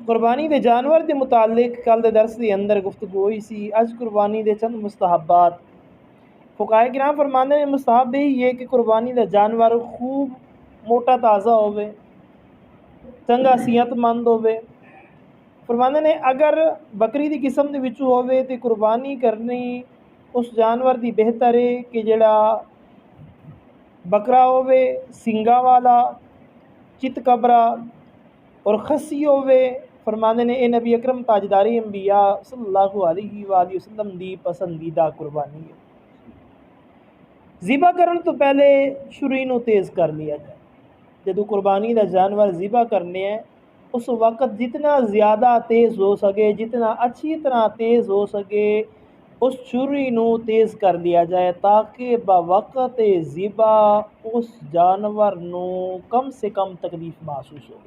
कुर्बानी के जानवर के मुतालिक कल के दरस के अंदर गुफ्तगू हुई सी। अज कुर्बानी के चंद मुस्तहबात फुकाए किराम फरमाते हैं। मुस्तहब यही है कि कुर्बानी का जानवर खूब मोटा ताज़ा होवे, चंगा सेहतमंद होवे। फरमाते ने अगर बकरी की किस्म के विचों होवे तो कुर्बानी करनी उस जानवर की बेहतर है कि जड़ा बकरा होवे सिंगा वाला, चित कबरा और खसी होवे। फरमाते ने ए नबी अकरम ताजदारी अंबिया सल्लल्लाहु अलैहि वसल्लम दी पसंदीदा कुर्बानी है। ज़िबा करन तो पहले छुरी नूं तेज़ कर लिया जाए। जदों कुर्बानी का जानवर ज़िबा करने हैं उस वक़्त जितना ज़्यादा तेज़ हो सके, जितना अच्छी तरह तेज़ हो सके, उस छुरी नूं तेज़ कर लिया जाए ताकि बवक़्त ज़िबा उस जानवर नूं कम से कम तकलीफ़ महसूस हो,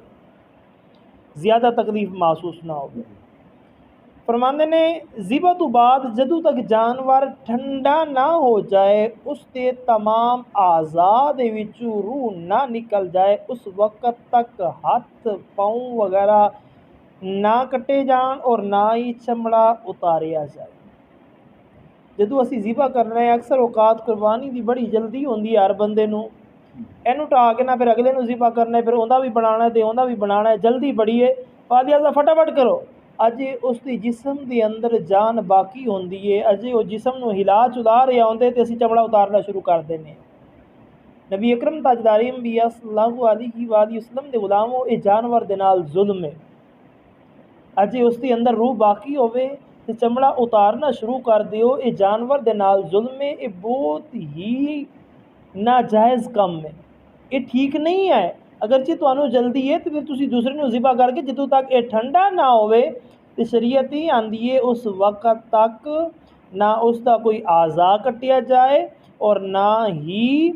ज़्यादा तकलीफ़ महसूस ना हो। फरमाते ने ज़िबा तो बाद जदों तक जानवर ठंडा ना हो जाए, उसके तमाम आज़ा दे विचों रूह ना निकल जाए, उस वक़्त तक हाथ पाँव वगैरह ना कटे जान और ना ही चमड़ा उतारिया जाए। जदों असी ज़िबा करना है अक्सर औकात कुर्बानी की बड़ी जल्दी होंदी है हर बंदे नूं, इनू ढा के ना फिर अगले नूं ज़िबा करना है, फिर उहदा भी बनाना है तो उहदा भी बनाना है, जल्दी बड़ी है। फालिया फटाफट करो। अजे उसकी जिसम के अंदर जान बाकी होंदी है, अजे वो जिसम नूं हिला चुला रहे होंदे तो असी चमड़ा उतारना शुरू कर देने। नबी अकरम ताजदारी अंबिया सल्लल्लाहु अलैहि वसल्लम दे गुलामों ये जानवर दे नाल जुल्म है। अजे उसके अंदर रूह बाकी होवे तो चमड़ा उतारना शुरू कर दिओ, ये जानवर दे नाल जुल्म है। ये बहुत ही नाजायज़ कम है, ये ठीक नहीं है। अगरचे तुहानू जल्दी है तो फिर तुसी दूसरे नूं ज़िबा करके जदों तक ये ठंडा ना होवे तो शरीयत ही आंदी है उस वक़्त तक ना उसका कोई आज़ा कटिया जाए और ना ही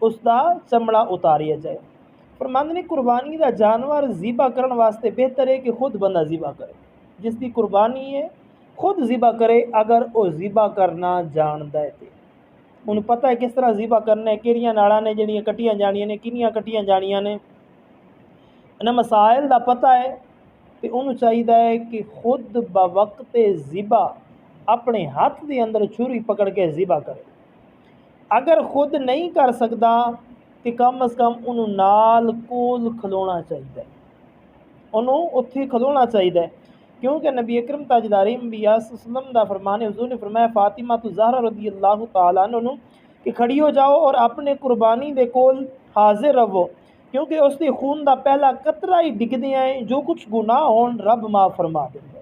उसका चमड़ा उतारिया जाए। फरमांदे ने कुर्बानी का जानवर ज़िबा करने वास्ते बेहतर है कि खुद बंदा ज़िबा करे। जिसकी कुर्बानी है खुद ज़िबा करे अगर वो ज़िबा करना जानता है तो उन्हें पता है किस तरह ज़िबा करना है, केड़ियां नाड़ां ने जिहड़ियां कट्टियां जानियां ने, किनियां कट्टियां जानियां ने, इन्हां मसाइल का पता है तो उन्होंने चाहिए है कि खुद बवक़्त ज़िबा अपने हाथ के अंदर छुरी पकड़ के ज़िबा करे। अगर खुद नहीं कर सकता तो कम अज़ कम उन्होंने नाल कोल खलोना चाहिए, उन्होंने उत्थे खलोना चाहिए। क्योंकि नबी अकरम ताजदारी अंबिया सल्लल्लाहु अलैहि वसल्लम दा फरमान है, हुज़ूर ने फरमाया फातिमा तो ज़हरा रज़ियल्लाहु तआला अन्हा कि खड़ी हो जाओ और अपने कुर्बानी दे कोल हाजिर रहो, क्योंकि उसके खून का पहला कतरा ही डिगदे हैं, जो कुछ गुनाह होन रब माफ़ फरमा देंदा।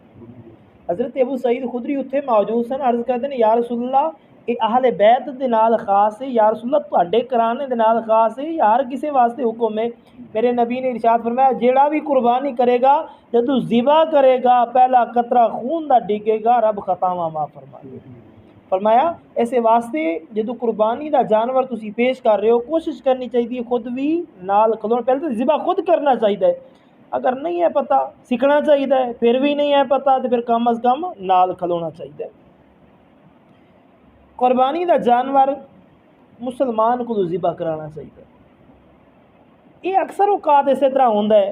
हज़रत अबू सईद खुदरी उत्थे मौजूद सन, अर्ज़ करते हैं या रसूलल्लाह ये अहले बैत दे नाल खास है, या रसूलल्लाह तुहाडे कराने दे नाल खास है या हर किसी वास्ते हुक्म है। मेरे नबी ने इरशाद फरमाया जेड़ा भी कुर्बानी करेगा जदों ज़िबा करेगा पहला कतरा खून दा डिगेगा रब खतावां माफ़ फरमा देगा। फरमाया ऐसे वास्ते जदों कुर्बानी का जानवर तुसी पेश कर रहे हो कोशिश करनी चाहिए खुद भी नाल खलोना, पहले तो ज़िबा खुद करना चाहिए। अगर नहीं है पता सीखना चाहिए, फिर भी नहीं है पता तो फिर कम अज़ कम नाल खलोना चाहिए। कुर्बानी का जानवर मुसलमान को ज़िबा कराना चाहिए। ये अक्सर औकात इस तरह होंदा है,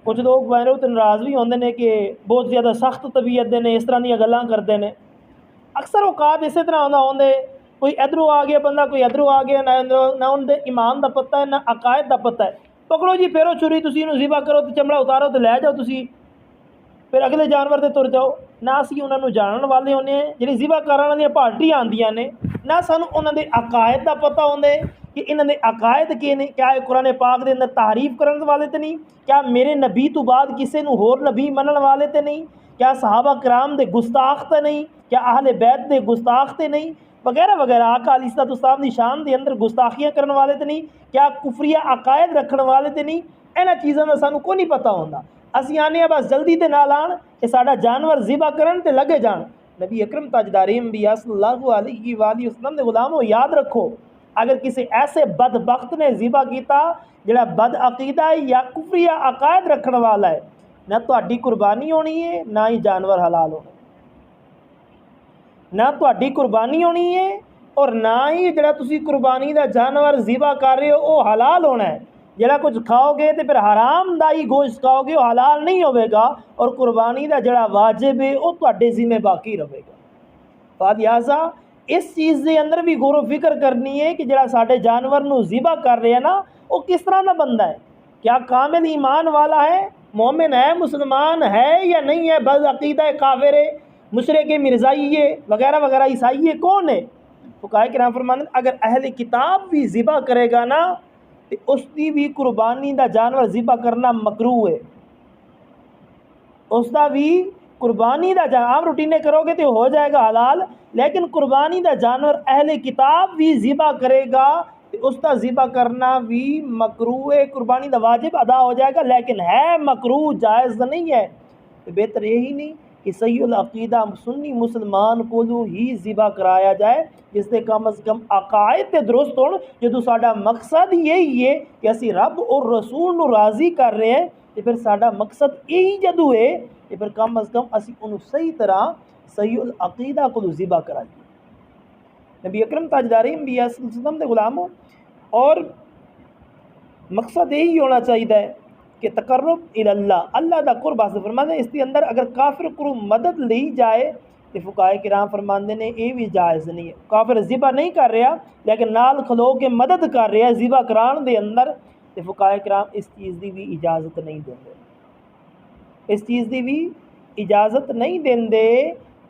कुछ लोग मेरे तो नाराज़ भी होंदे ने कि बहुत ज़्यादा सख्त तबीयत दे ने, इस तरह दी गल्लां करते हैं। अक्सर औकात इस तरह होंदे कोई इधरों आ गया बंदा, कोई इधरों आ गया, ना उनके ईमान का पता है ना अकायद का पता है। पकड़ो जी फेरो छुरी, तुसी इहनूं ज़िबा करो तो चमड़ा उतारो तो लै जाओ तुसी, फिर अगले जानवर से तुर जाओ। ना असी उन्होंने जानने वाले होने जी ज़िबा करने वाली पार्टियां आंदियां ने, ना सानू उन्होंने अकायद का पता होंगे कि इन्होंने अकायद के ने, क्या कुरान पाक के अंदर तारीफ करने वाले तो नहीं, क्या मेरे नबी तो बाद किसी नूं होर नबी मनण वाले तो नहीं, क्या सहाबा कराम दे गुस्ताख तो नहीं, क्या अहले बैत दे गुस्ताख तो नहीं, वगैरह वगैरह। आका अलैहिस्सलाम दी शान के अंदर गुस्ताखियां करने वाले तो नहीं, क्या कुफरिया अकायद रखने वाले तो नहीं। इन्हां चीज़ों का सानू कोई नहीं पता होंदा। असी आने बस जल्दी ते नाल आन कि साडा जानवर ज़िबा करन ते लगे जान। नबी अकरम ताजदारी अंबिया सल्लल्लाहु अलैहि वसल्लम दे गुलामों याद रखो, अगर किसी ऐसे बदबख्त ने ज़िबा किया जिहड़ा बद अकीदा है या कुफरिया अकायद रखने वाला है, ना तुहाडी कुर्बानी होनी है ना ही जानवर हलाल होना, ना तुहाडी कुर्बानी होनी है और ना ही जिहड़ा तुसी कुर्बानी का जानवर ज़िबा कर रहे हो वो हलाल होना है। ਜਿਹੜਾ ਕੁਝ ਖਾਓਗੇ ਤੇ ਫਿਰ ਹਰਾਮ ਦਾ ਹੀ ਗੋਸ਼ਤ ਖਾਓਗੇ, ਉਹ ਹਲਾਲ ਨਹੀਂ ਹੋਵੇਗਾ ਔਰ ਕੁਰਬਾਨੀ ਦਾ ਜਿਹੜਾ ਵਾਜਿਬ ਹੈ ਉਹ ਤੁਹਾਡੇ ਜ਼ਿੰਮੇ ਬਾਕੀ ਰਹੇਗਾ। ਫਾਲਿਆਜ਼ਾ ਇਸ ਚੀਜ਼ ਦੇ ਅੰਦਰ ਵੀ ਗੌਰ ਫਿਕਰ ਕਰਨੀ ਹੈ ਕਿ ਜਿਹੜਾ ਸਾਡੇ ਜਾਨਵਰ ਨੂੰ ਜ਼ਿਬਾ ਕਰ ਰਿਹਾ ਨਾ ਉਹ ਕਿਸ ਤਰ੍ਹਾਂ ਦਾ ਬੰਦਾ ਹੈ, क्या कामिल ईमान वाला है, मोमिन है, मुसलमान है या नहीं है, बद अकीदा है, काफिर है, मुशरिक है, मिर्ज़ाई है वगैरह वगैरह, ईसाई है, कौन है। फुकाहे किराम फरमाते अगर अहले किताब भी ज़िबा करेगा ना तो उसकी भी कुर्बानी का जानवर ज़िबा करना मकरूह है, उसका भी कुर्बानी का आम रूटीने करोगे तो हो जाएगा हलाल, लेकिन कुर्बानी का जानवर अहले किताब भी ज़िबा करेगा तो उसका ज़िबा करना भी मकरूह है, कुर्बानी का वाजिब अदा हो जाएगा लेकिन है मकरूह, जायज़ नहीं है। तो बेहतर यही नहीं कि सहीउल अक़ीदा सुन्नी मुसलमान को ही ज़िबा कराया जाए, जिससे कम अज़ कम अकायद ते दुरुस्त हो। जो साडा मकसद यही है कि असी रब और रसूल नूं राज़ी कर रहे हैं तो फिर साडा मकसद यही जदू है कि फिर कम अज़ कम असी उन्होंने सही तरह सहीउल अक़ीदा को ज़िबा कराइए। नबी अकरम ताजदारी अंबिया सल्लल्लाहु अलैहि गुलामों और मकसद यही होना चाहिए कि तकर्रुब इल्लाह, अल्लाह का कुर्ब हासिल फरमाते। इसके अंदर अगर काफिर को मदद ली जाए तो फुकाहे किराम फरमाते ने ये भी जायज़ नहीं है। काफिर ज़िबा नहीं कर रहा लेकिन नाल खलो के मदद कर रहा है ज़िबा कराने दे अंदर, तो फुकाहे किराम इस चीज़ की भी इजाज़त नहीं देंगे, इस चीज़ की भी इजाज़त नहीं देंगे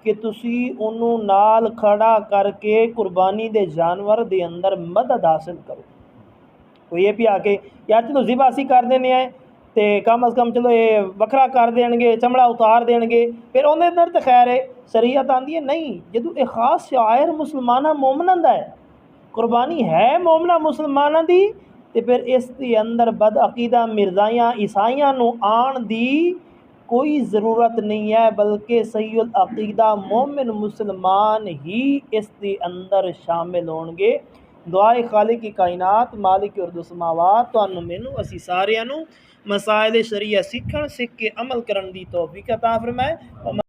कि तुसी उन्होंने नाल खड़ा करके कुर्बानी दे जानवर दे अंदर मदद हासिल करो। तो ये भी आके यार चलो ज़िबा असी कर देने हैं तो कम अज़ कम चलो ये वखरा कर देंगे, चमड़ा उतार देंगे, फिर उन्हें अंदर तो खैर है शरीयत आती है नहीं। जो एक खास शायर मुसलमाना मोमना का है, कुर्बानी है मोमना मुसलमाना की, तो फिर इसके अंदर बद अकीदा मिर्ज़ाइयाँ ईसाइयाँ नूं आण दी कोई ज़रूरत नहीं है, बल्कि सहीउल अक़ीदा मोमिन मुसलमान ही इसके अंदर शामिल होंगे। दुआए खालिक की कायनात मालिक अर्द समावात तुहानू मैनू असी सारियां नू मसाइल शरीया सीखण सीख के अमल करन दी तौफीक अता फरमाए।